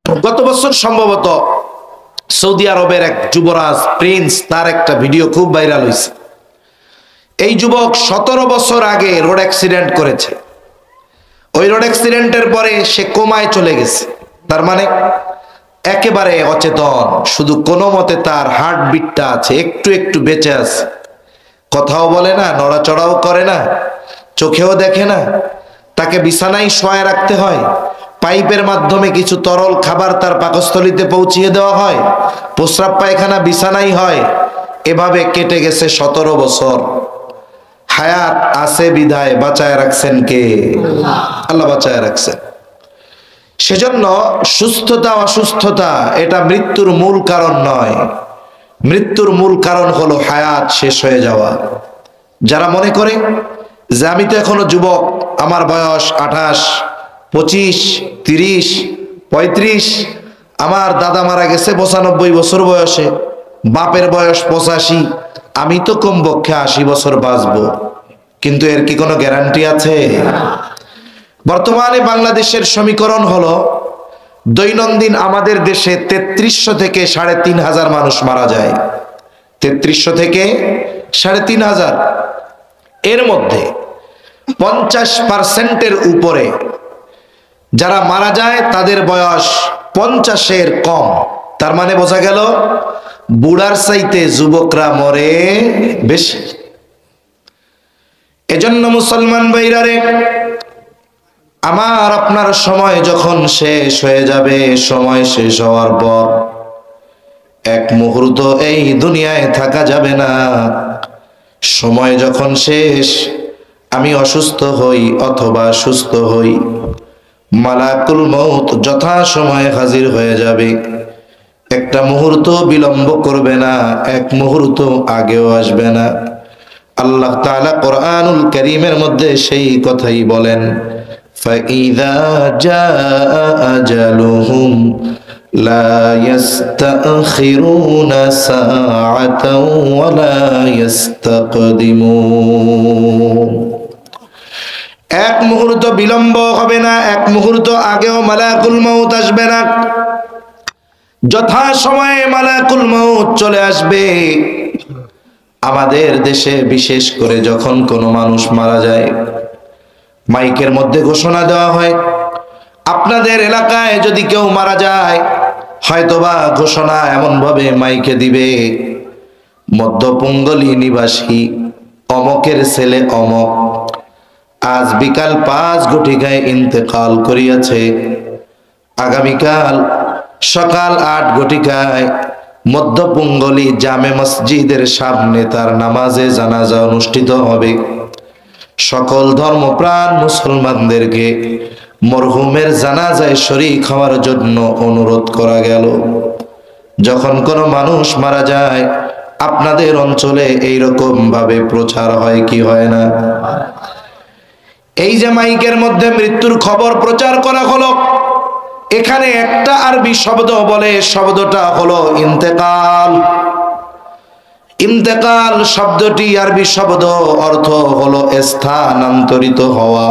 গত বছর সম্ভবত সৌদি আরবের এক যুবরাজ প্রিন্স, তার একটা ভিডিও খুব ভাইরাল হয়েছে। এই যুবক 17 বছর আগে রোড অ্যাক্সিডেন্ট করেছে। ওই রোড অ্যাক্সিডেন্টের পরে সে কোমায় চলে গেছে, তার মানে একেবারে অচেতন, শুধু কোনো মতে তার হার্টবিটটা আছে, একটু একটু বেঁচে আছে। কথাও বলে না, নড়াচড়াও করে না, চোখেও দেখে না। তাকে বিছানায় শোয়ায় রাখতে হয়, পাইপের মাধ্যমে কিছু তরল খাবার তার পাকস্থলীতে পৌঁছিয়ে দেওয়া হয়, প্রস্রাব পায়খানা বিছানাই হয়। এভাবে কেটে গেছে 17 বছর। হায়াত আছে বিধায় বাঁচায় রাখছেন কে? আল্লাহ বাঁচায় রাখছেন। সেজন্য সুস্থতা অসুস্থতা এটা মৃত্যুর মূল কারণ নয়। মৃত্যুর মূল কারণ হলো হায়াত শেষ হয়ে যাওয়া। যারা মনে করে যে আমি তো এখনো যুবক, আমার বয়স 28, 25, 30, 35, আমার দাদা মারা গেছে 95 বছর বয়সে, বাপের বয়স 85, আমি তো কমপক্ষে 80 বছর বাঁচবো। কিন্তু এর কি কোনো গ্যারান্টি আছে? বর্তমানে বাংলাদেশের সমীকরণ হলো দৈনন্দিন আমাদের দেশে 3300 থেকে 3500 মানুষ মারা যায়। 3300 থেকে 3500। এর মধ্যে 50%-এর উপরে যারা মারা যায় তাদের বয়স 50-এর কম। তার মানে বোঝা গেল বুড়ার চাইতে যুবকরা মরে বেশি। এজন্য মুসলমান ভাইরারে, আমার আপনার সময় যখন শেষ হয়ে যাবে, সময় শেষ হওয়ার পর এক মুহূর্ত এই দুনিয়ায় থাকা যাবে না। সময় যখন শেষ, আমি অসুস্থ হই অথবা সুস্থ হই, মালাকুল মউত যথা সময়ে হাজির হয়ে যাবে। একটা মুহূর্ত বিলম্ব করবে না, এক মুহূর্ত আগেও আসবে না। আল্লাহ তাআলা কোরআনুল কারীমের মধ্যে সেই কথাই বলেন, فَإِذَا جَاءَ أَجَلُهُمْ لَا يَسْتَأْخِرُونَ سَاعَةً وَلَا يَسْتَقْدِمُونَ। এক মুহূর্ত বিলম্ব হবে না, এক মুহূর্ত আগেও মালাকুল মউত আসবে না। যথা সময়ে মালাকুল মউত চলে আসবে। আমাদের দেশে বিশেষ করে যখন কোনো মানুষ মারা যায়, মাইকের মধ্যে ঘোষণা দেওয়া হয়, আপনাদের এলাকায় যদি কেউ মারা যায়, হয়তোবা ঘোষণা এমন ভাবে মাইকে দিবে, মধ্যপঙ্গলী নিবাসী অমকের ছেলে অমক আজ বিকাল 5 ঘটিকায় ইন্তেকাল করিয়াছে। আগামীকাল সকাল 8 ঘটিকায় মধ্যপঙ্গলী জামে মসজিদের সামনে তার নামাজে জানাজা অনুষ্ঠিত হবে। সকল ধর্মপ্রাণ মুসলমানদেরকে মরহুমের জানাজায় শরীক হওয়ার জন্য অনুরোধ করা গেল। যখন কোনো মানুষ মারা যায়, আপনাদের অঞ্চলে এইরকম ভাবে প্রচার হয় কি হয় না? এই যে মাইকের মধ্যে মৃত্যুর খবর প্রচার করা হলো, এখানে একটা আরবি শব্দ বলে, শব্দটা হলো ইন্তেকাল। ইন্তেকাল শব্দটি আরবি শব্দ, অর্থ হলো স্থানান্তরিত হওয়া।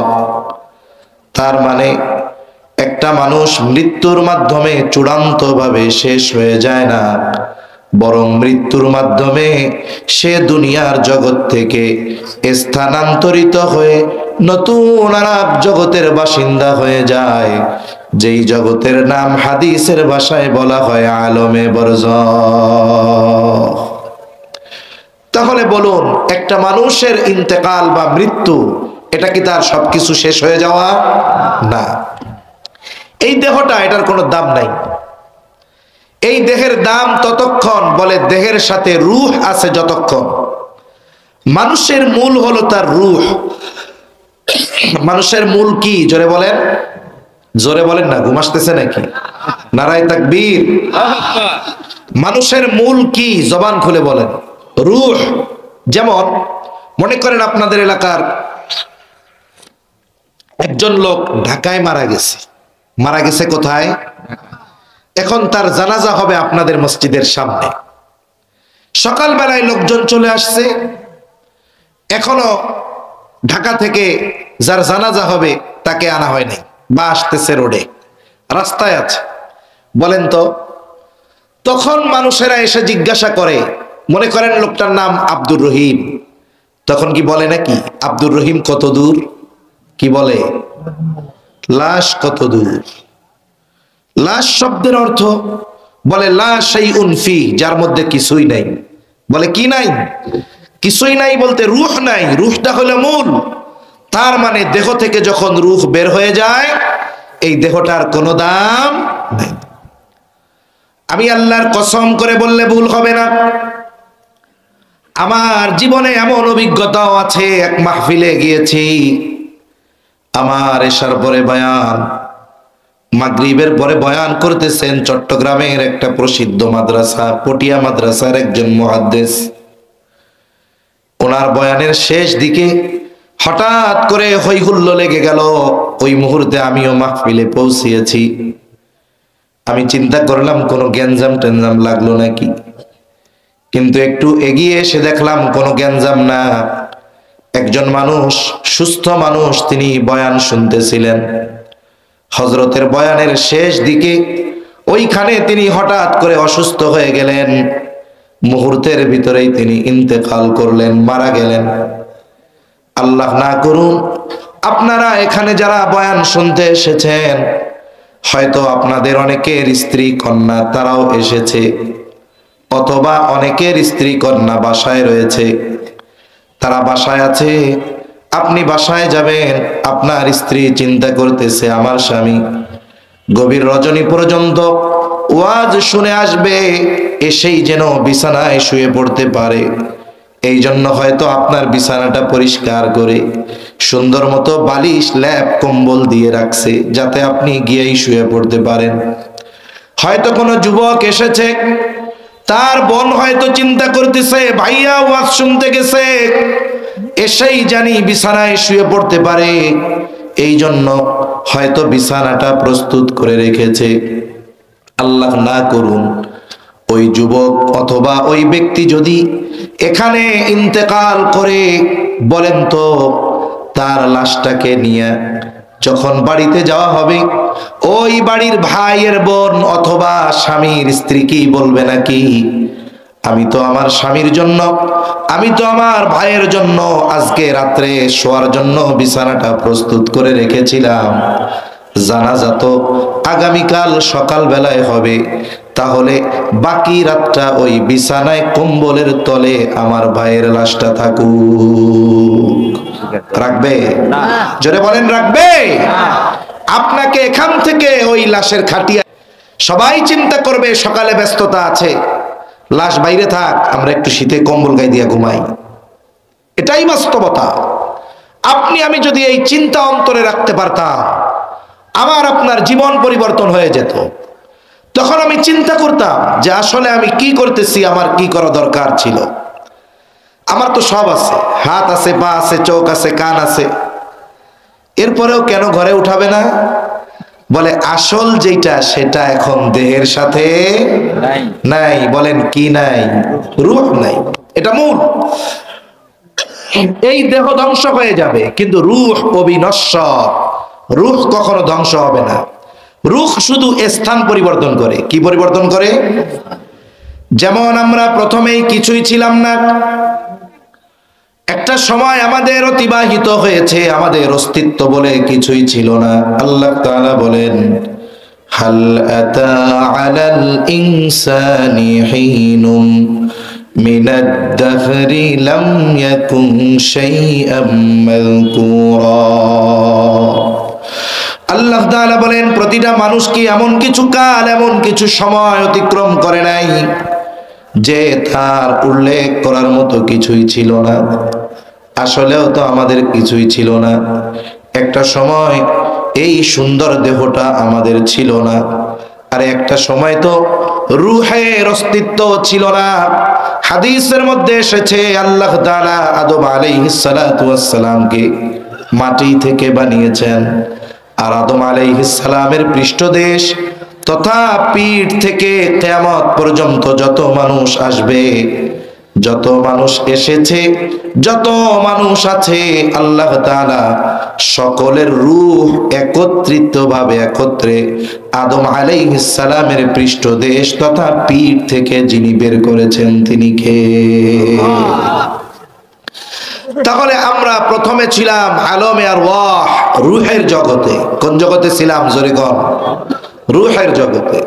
তার মানে একটা মানুষ মৃত্যুর মাধ্যমে চূড়ান্তভাবে শেষ হয়ে যায় না, বরং মৃত্যুর মাধ্যমে সে দুনিয়ার জগৎ থেকে স্থানান্তরিত হয়ে নতুন আরেক জগতের বাসিন্দা হয়ে যায়, যেই জগতের নাম হাদিসের ভাষায় বলা হয় আলমে বরজখ। তাহলে বলুন, একটা মানুষের ইন্তেকাল বা মৃত্যু, এটা কি তার সবকিছু শেষ হয়ে যাওয়া? না। এই দেহটা, এটার কোনো দাম নাই। এই দেহের দাম ততক্ষণ, বলে দেহের সাথে রূহ আছে যতক্ষণ। মানুষের মূল হলো তার রূহ। মানুষের মূল কি জোরে বলেন? জোরে বলেন না, ঘুম আসতেছে নাকি? নারায়ে তাকবীর। মানুষের মূল কি? জবান খুলে বলেন। রূহ। যেমন মনে করেন আপনাদের এলাকার একজন লোক ঢাকায় মারা গেছে। মারা গেছে কোথায়? এখন তার জানাজা হবে আপনাদের মসজিদের সামনে। সকালবেলায় লোকজন চলে আসছে, এখনো ঢাকা থেকে যার জানাজা হবে তাকে আনা হয়নি, বা আসতেছে রোডে, রাস্তায় আছে। বলেন তো? তখন মানুষেরা এসে জিজ্ঞাসা করে, মনে করেন লোকটার নাম আব্দুর রহিম, তখন কি বলে নাকি আব্দুর রহিম কত দূর? কি বলে? লাশ কত দূর। লাশ শব্দের অর্থ বলে লা শাইউন ফি, যার মধ্যে কিছুই নাই। বলে কি নাই? কিছুই নাই বলতে রূহ নাই, রূহটা হলো মূল। তার মানে দেহ থেকে যখন রূহ বের হয়ে যায়, এই দেহটার কোনো দাম নাই। আমি আল্লাহর কসম করে বললে ভুল হবে না, আমার জীবনে এমন অভিজ্ঞতাও আছে। এক মাহফিলে গিয়েছি, আমার এশার পরে বয়ান, মাগরিবের পরে বয়ান করতেছেন চট্টগ্রামের একটা প্রসিদ্ধ মাদ্রাসা, পটিয়া মাদ্রাসার একজন মুহাদ্দিস। ওনার বয়ানের শেষ দিকে হঠাৎ করে হই হুল্লো লেগে গেল। ওই মুহূর্তে আমিও মাহফিলে পৌঁছিয়েছি। আমি চিন্তা করলাম কোনো গ্যাঞ্জাম টেনজাম লাগলো নাকি, কিন্তু একটু এগিয়ে এসে দেখলাম কোনো গ্যাঞ্জাম না। একজন মানুষ, সুস্থ মানুষ, তিনি বয়ান শুনতেছিলেন। হযরতের বয়ানের শেষ দিকে ওইখানে তিনি হঠাৎ করে অসুস্থ হয়ে গেলেন। মুহূর্তের ভিতরেই তিনি ইন্তেকাল করলেন, মারা গেলেন। আল্লাহ না করুন, আপনারা এখানে যারা বয়ান শুনতে এসেছেন, হয়তো আপনাদের অনেকের স্ত্রী কন্যা তারাও এসেছে, অথবা অনেকের স্ত্রী কন্যা বাসায় রয়েছে, তারা বাসায় আছে। আপনি বাসায় যাবেন, আপনার স্ত্রী চিন্তা করতেছে আমার স্বামী গভীর রজনী পর্যন্ত ওয়াজ শুনে আসবে, এসেই যেন বিছানায় শুয়ে পড়তে পারে। এই জন্য হয়তো আপনার বিছানাটা পরিষ্কার করে সুন্দর মতো বালিশ, ল্যাপ, কম্বল দিয়ে রাখছে, যাতে আপনি গিয়েই শুয়ে পড়তে পারেন। হয়তো কোনো যুবক এসেছে, তার বোন হয়তো চিন্তা করতেছে ভাইয়া ওয়াজ শুনতে গেছে, এসেই জানি বিছানায় শুয়ে পড়তে পারে, এই জন্য হয়তো বিছানাটা প্রস্তুত করে রেখেছে। আল্লাহ না করুন ওই যুবক অথবা ওই ব্যক্তি যদি এখানে ইন্তেকাল করে, বলেন তো তার লাশটাকে নিয়ে যখন বাড়িতে যাওয়া হবে, ওই বাড়ির ভাইয়ের বোন অথবা স্বামীর স্ত্রী কি বলবে নাকি, আমি তো আমার স্বামীর জন্য, আমি তো আমার ভাইয়ের জন্য আজকে রাত্রে শোয়ার জন্য বিছানাটা প্রস্তুত করে রেখেছিলাম, জানাজা তো আগামীকাল সকাল বেলায় হবে, তাহলে বাকি রাতটা ওই বিছানায় কম্বলের তলে আমার ভাইয়ের লাশটা থাকুক। রাখবে? জোরে বলেন রাখবে? আপনাকে এখান থেকে ওই লাশের খাটিয়া সবাই চিন্তা করবে সকালে ব্যস্ততা আছে, লাশ বাইরে থাক, আমরা একটু শীতে কম্বল গায়ে দিয়ে ঘুমাই। এটাই বাস্তবতা। আপনি আমি যদি এই চিন্তা অন্তরে রাখতে পারতাম, আমার আপনার জীবন পরিবর্তন হয়ে যেত। তখন আমি চিন্তা করতাম যে আসলে আমি কি করতেছি, আমার কি করা দরকার ছিল। আমার তো সব আছে, হাত আছে, পা আছে, চোখ আছে, কান আছে, এরপরেও কেন ঘরে উঠাবে না? বলে আসল যেটা সেটা এখন দেহের সাথে নাই। বলেন কি নাই? রূহ নাই, এটা মূল। এই দেহ ধ্বংস হয়ে যাবে, কিন্তু রূহ অবিনশ্বর। রূহ কখনো ধ্বংস হবে না। রূহ শুধু স্থান পরিবর্তন করে। কি পরিবর্তন করে? যেমন আমরা প্রথমেই কিছুই ছিলাম না, একটা সময় আমাদের অতিবাহিত হয়েছে, আমাদের অস্তিত্ব বলে কিছুই ছিল না। আল্লাহ তাআলা বলেন হাল আতা আলাল ইনসানি হিনুম মিনাদ দাহরি লাম ইয়াকুন শাইআম মাযকুরা। আল্লাহ তাআলা বলেন প্রতিটা মানুষ কি এমন কিছু কাল, এমন কিছু সময় অতিক্রম করে নাই যে তার উল্লেখ করার মতো কিছুই ছিল না। আসলেও তো আমাদের কিছুই ছিল না। একটা সময় এই সুন্দর দেহটা আমাদের ছিল না, আর একটা সময় তো রূহের অস্তিত্ব ছিল না। হাদিসের মধ্যে এসেছে আল্লাহ তাআলা আদম আলাইহিস সালাতু ওয়াস সালামকে মাটি থেকে বানিয়েছেন, আর আদম আলাইহিস সালামের পৃষ্ঠদেশ তথা পিঠ থেকে কিয়ামত পর্যন্ত যত মানুষ আসবে যত মানুষ এসেছে, যত মানুষ আছে, আল্লাহ তাআলা সকলের রূহ একত্রিতভাবে একত্রে আদম আলাইহিস সালামের পৃষ্ঠদেশ তথা পিঠ থেকে যিনি বের করেছেন তিনি কে? তাহলে আমরা প্রথমে ছিলাম আলমে আরওয়াহ, রূহের জগতে। কোন জগতে ছিলাম? জোরে কোন? রূহের জগতে।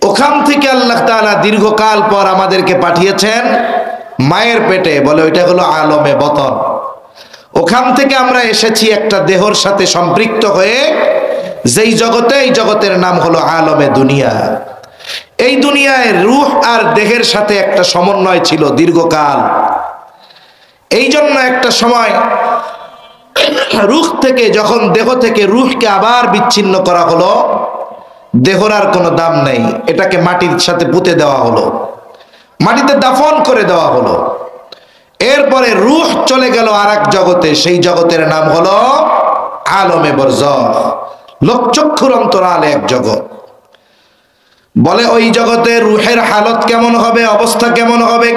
ওখান থেকে আল্লাহ তাআলা দীর্ঘকাল পর আমাদেরকে পাঠিয়েছেন মায়ের পেটে, বলে ওইটা হলো আলমে বতন। ওখান থেকে আমরা এসেছি একটা দেহর সাথে সম্পৃক্ত হয়ে, যেই জগতে, এই জগতের নাম হলো আলমে দুনিয়া। এই দুনিয়ায় রূহ আর দেহের সাথে একটা সমন্বয় ছিল দীর্ঘকাল। এই জন্য একটা সময় রূহ থেকে, যখন দেহ থেকে রূহকে আবার বিচ্ছিন্ন করা হলো, দেহর আর কোনো দাম নেই, এটাকে মাটির সাথে পুঁতে দেওয়া হলো, মাটিতে দাফন করে দেওয়া হলো। এরপরে রূহ চলে গেল আর এক জগতে, সেই জগতের নাম হলো আলমে বরজখ, লোকচক্ষুর অন্তরালে এক জগৎ। বলে ওই জগতে রূহের হালত কেমন হবে, অবস্থা কেমন হবে?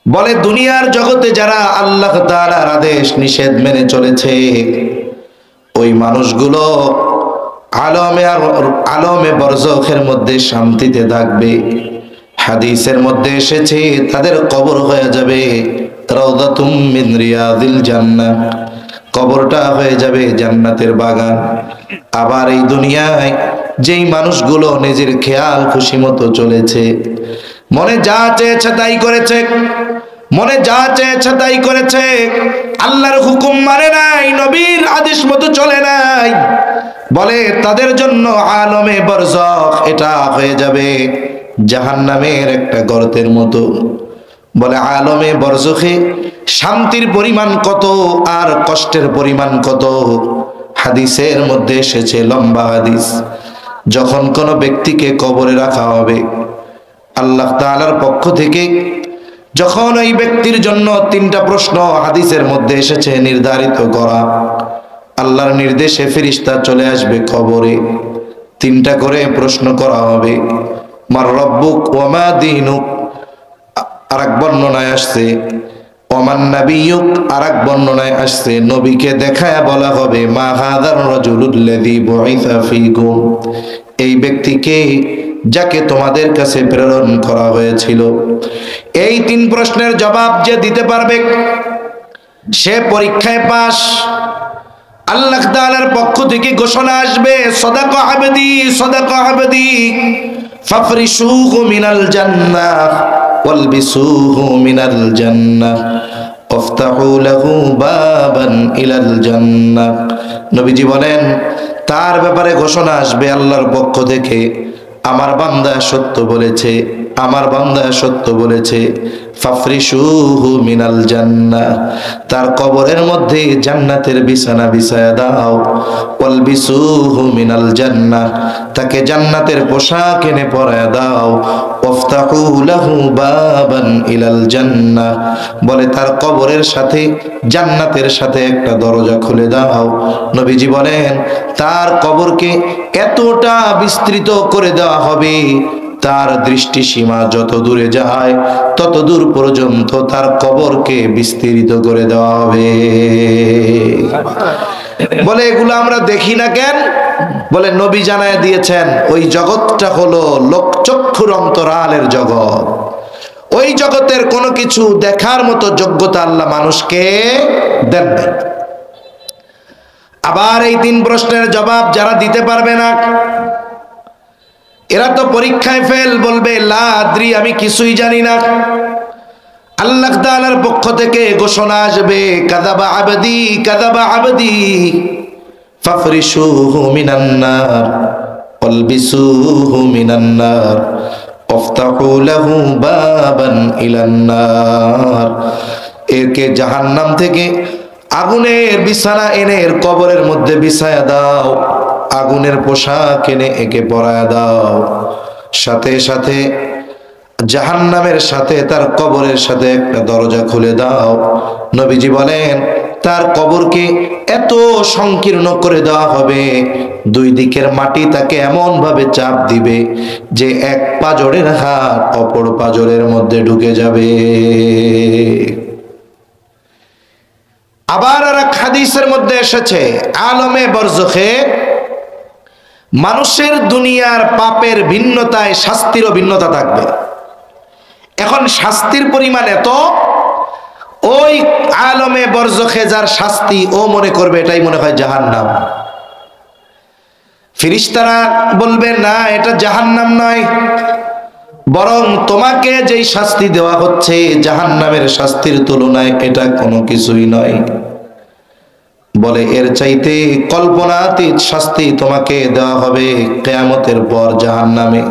বলে দুনিয়ার জগতে যারা আল্লাহ তাআলার আদেশ নিষেধ মেনে চলেছে, ওই মানুষগুলো আলমে বরজখের মধ্যে শান্তিতে থাকবে। হাদিসের মধ্যে এসেছে তাদের কবর হয়ে যাবে রাউদাতুম মিন রিয়াদিল জান্নাহ, কবরটা হয়ে যাবে জান্নাতের বাগান। আবার এই দুনিয়ায় যেই মানুষগুলো নিজের খেয়াল খুশি মতো চলেছে, মনে যা চেয়েছে তাই করেছে, মনে যা চেয়েছে তাই করেছে, আল্লাহর হুকুম মানে নাই, নবীর আদেশ মতো চলে নাই, বলে তাদের জন্য আলমে বরজখ এটা হয়ে যাবে জাহান্নামের একটা গর্তের মতো। বলে আলমে বরজখে শান্তির পরিমাণ কত আর কষ্টের পরিমাণ কত। হাদিসের মধ্যে এসেছে, লম্বা হাদিস, যখন কোনো ব্যক্তিকে কবরে রাখা হবে, আল্লাহ তাআলার পক্ষ থেকে যখন ওই ব্যক্তির জন্য তিনটা প্রশ্ন হাদিসের মধ্যে এসেছে নির্ধারিত করা, আল্লাহর নির্দেশে ফেরেশতা চলে আসবে কবরে, তিনটা করে প্রশ্ন করা হবে। মার রব্বুক ওয়া মা দীনুক, আরেক বর্ণনায় আসছে ওমান নাবিয়ুক, আরেক বর্ণনায় আসছে নবীকে দেখায় বলা হবে মা হাযার রাজুলুল্লাযী বুইসা ফীকুম, এই ব্যক্তিকে যাকে তোমাদের কাছে প্রেরণ করা হয়েছিল। এই তিন প্রশ্নের জবাব যে দিতে পারবে সে পরীক্ষায় পাস। আল্লাহ তাআলার পক্ষ থেকে ঘোষণা আসবে, সাদাকা আবদি, সাদাকা আবদি, ফাফরিশুহু মিনাল জান্নাহ ওয়ালবিসুহু মিনাল জান্নাহ ওয়াফতাহু লাহু বাবান ইলাল জান্নাহ। নবীজি বলেন তার ব্যাপারে ঘোষণা আসবে আল্লাহর পক্ষ থেকে, আমার বান্দা সত্য বলেছে, আমার বান্দা সত্য বলেছে, ফাফরিশুহু মিনাল জান্নাহ, তার কবরের মধ্যে জান্নাতের বিছানা বিছায়া দাও, ওয়ালবিসুহু মিনাল জান্নাহ, তাকে জান্নাতের পোশাক এনে পরায়া দাও, ওয়াফতাহু লাহু বাবান ইলাল জান্নাহ, বলে তার কবরের সাথে জান্নাতের সাথে একটা দরজা খুলে দাও। নবীজি বলেন তার কবরকে এতটা বিস্তৃত করে দেওয়া হবে, তার দৃষ্টি সীমা যত দূরে যায় তত দূর পর্যন্ত তার কবরকে বিস্তৃত করে দেওয়া হবে। বলে এগুলো আমরা দেখি না কেন? বলে নবী জানায় দিয়েছেন ওই জগৎটা হলো লোকচক্ষুর অন্তরালের জগৎ। ওই জগতের কোনো কিছু দেখার মতো যোগ্যতা আল্লাহ মানুষকে দেন না। আবার এই তিন প্রশ্নের জবাব যারা দিতে পারবে না, এরা তো পরীক্ষায় ফেল, বলবে লা আদ্রি, আমি কিছুই জানি না। আল্লাহ তাআলার পক্ষ থেকে ঘোষণা আসবে কাযাবা আবদি, কাযাবা আবদি, ফাফরিশুহু মিনান নার ওয়ালবিসুহু মিনান নার ওয়াফতাহু লাহু বাবান ইলান নার, একে জাহান্নাম থেকে আগুনের বিছানা এনে এর কবরের মধ্যে বিছায়া দাও, আগুনের পোশাক এনে একে পরায়া দাও, সাথে সাথে জাহান্নামের সাথে তার কবরের সাথে একটা দরজা খুলে দাও। নবীজি বলেন তার কবরকে এত সংকীর্ণ করে দেওয়া হবে, দুই দিকের মাটি তাকে এমন ভাবে চাপ দিবে যে এক পাঁজরের হাত অপর পাঁজরের মধ্যে ঢুকে যাবে। আবার আর এক হাদিসের মধ্যে এসেছে, আলমে বরজখে মানুষের দুনিয়ার পাপের ভিন্নতায় শাস্তিরও ভিন্নতা থাকবে। এখন শাস্তির পরিমাণ এত, ওই আলমে বরজখে যার শাস্তি ও মনে করবে এটাই মনে হয় জাহান্নাম। ফেরেশতারা বলবে না, এটা জাহান্নাম নয়, বরং তোমাকে যেই শাস্তি দেওয়া হচ্ছে জাহান্নামের শাস্তির তুলনায় এটা কোনো কিছুই নয়। বলে এর চাইতে কল্পনাতীত শাস্তি তোমাকে দেওয়া হবে কিয়ামতের পর জাহান্নামে।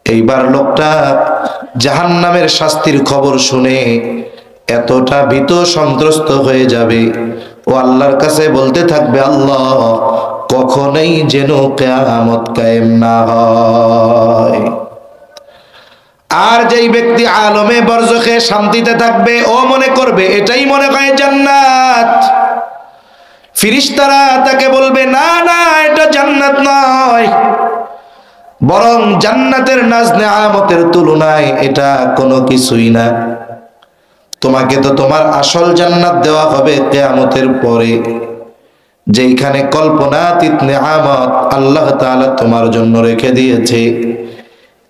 এইবার লোকটা জাহান্নামের শাস্তির খবর শুনে এতটা ভীত সন্ত্রস্ত হয়ে যাবে, ও আল্লাহর কাছে বলতে থাকবে, আল্লাহ কখনোই যেন কিয়ামত কায়েম না হয়। আর যেই ব্যক্তি আলমে বরজখে শান্তিতে থাকবে, ও মনে করবে এটাই মনে হয় জান্নাত। ফেরেশতারা তাকে বলবে না না, এটা জান্নাত নয়, বরং জান্নাতের নাজ নেয়ামতের তুলনায় এটা কোনো কিছুই না। তোমাকে তো তোমার আসল জান্নাত দেওয়া হবে কিয়ামতের পরে, যেখানে কল্পনাতীত নেয়ামত আল্লাহ তাআলা তোমার জন্য রেখে দিয়েছে।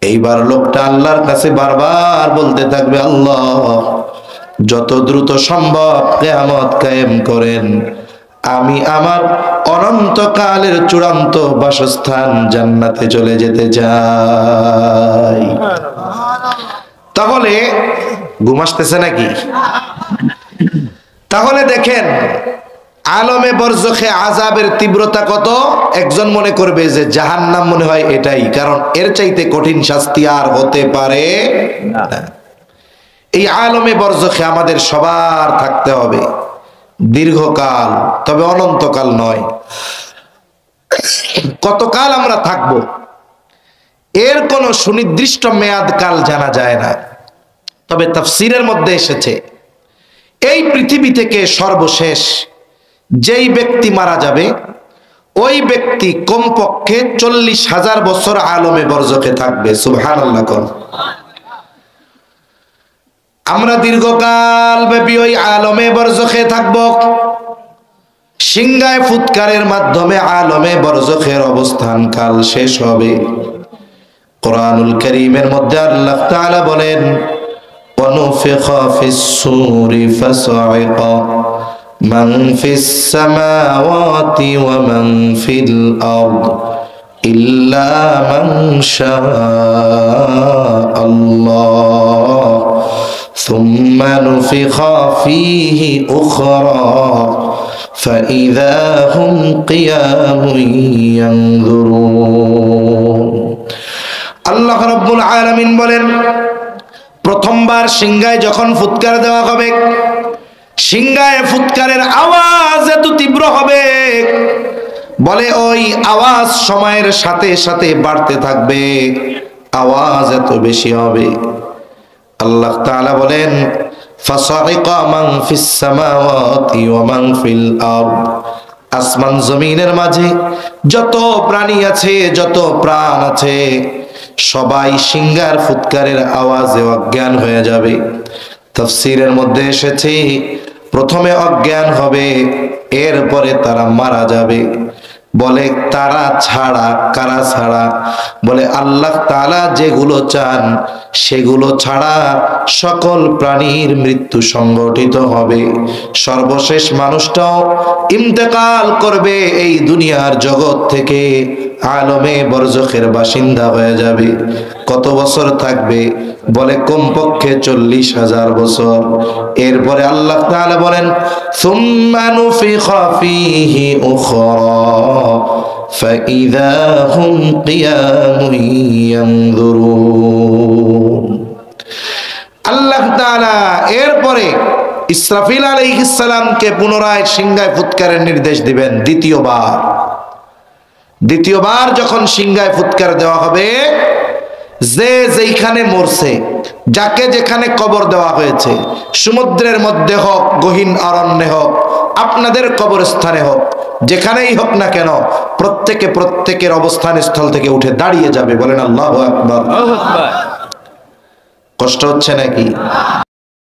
এইবার লোকটা আল্লাহর কাছে বারবার বলতে থাকবে, আল্লাহ যত দ্রুত সম্ভব কিয়ামত কায়েম করেন, আমি আমার অনন্তকালের চূড়ান্ত বাসস্থান জান্নাতে চলে যেতে চাই। তাহলে ঘুম আসতেছে নাকি? তাহলে দেখেন আলমে বরজখে আযাবের তীব্রতা কত। একজন মনে করবে যে জাহান্নাম মনে হয় এটাই, কারণ এর চাইতে কঠিন শাস্তি আর হতে পারে না। এই আলমে বরজখে আমাদের সবার থাকতে হবে দীর্ঘকাল, তবে অনন্তকাল নয়। কতকাল আমরা থাকব এর কোনো সুনির্দিষ্ট মেয়াদ কাল জানা যায় না। তবে তাফসীরের মধ্যে এসেছে এই পৃথিবী থেকে সর্বশেষ যেই ব্যক্তি মারা যাবে, ওই ব্যক্তি কমপক্ষে 40,000 বছর আলমে বরজখে থাকবে। সুবহানাল্লাহ। আমরা দীর্ঘকাল ব্যাপী ওই আলমে বরজখে থাকব। সিংহায় ফুৎকারের মাধ্যমে আলমে বরজখের অবস্থান কাল শেষ হবে। কোরআনুল কারীমের মধ্যে আল্লাহ তাআলা বলেন, ওয়ানুফিখা ফিস-সূরি ফাসা'iqa মান ফিস-সামাওয়াতি ওয়া মান ফিল আরদ ইল্লা মান শাআল্লাহ সুম্মা নুফিখা ফীহি উখরা ফাইযা হুম কিয়ামুন ইয়ানজুরুন। আল্লাহ রাব্বুল আলামিন বলেন, প্রথমবার সিংহায় যখন ফুৎকার দেওয়া হবে, সিংহায় ফুৎকারের আওয়াজ এত তীব্র হবে, বলে ওই আওয়াজ সময়ের সাথে সাথে বাড়তে থাকবে, আওয়াজ এত বেশি হবে। আল্লাহ তাআলা বলেন, ফাসা'iqa মান ফিস সামাওয়াতি ওয়া মান ফিল আরদ, আসমান জমিনের মাঝে যত প্রাণী আছে, যত প্রাণ আছে, সবাই সিংহার ফুৎকারের আওয়াজে অজ্ঞান হয়ে যাবে। তাফসীরের মধ্যে এসেছে প্রথমে অজ্ঞান হবে, এরপরে তারা মারা যাবে। বলে তারা ছাড়া, কারা ছাড়া? বলে আল্লাহ তাআলা যেগুলো চান সেগুলো ছাড়া সকল প্রাণীর মৃত্যু সংঘটিত হবে। সর্বশেষ মানুষটাও ইন্তেকাল করবে এই দুনিয়ার জগৎ থেকে, আলমে বরজখের বাসিন্দা হয়ে যাবে। কত বছর থাকবে? বলে কমপক্ষে 40,000 বছর। এরপরে আল্লাহ তাআলা বলেন, সুম্মা নুফিখা ফীহি উখরা ফাইযা হুম কিয়ামুন ইয়ানজুরুন। আল্লাহ তাআলা এরপরে ইসরাফিল আলাইহিস সালামকে পুনরায় সিংহায় ফুৎকারের নির্দেশ দিবেন দ্বিতীয়বার যখন সিংহায় ফুৎকার দেওয়া হবে, যে যেখানে মরছে, যাকে যেখানে কবর দেওয়া হয়েছে, সমুদ্রের মধ্যে হোক, গহীন অরণ্যে হোক, আপনাদের কবরস্থানে হোক, যেখানেই হোক না কেন, প্রত্যেকে প্রত্যেকের অবস্থান স্থল থেকে উঠে দাঁড়িয়ে যাবে। বলেন আল্লাহু আকবার। কষ্ট হচ্ছে নাকি?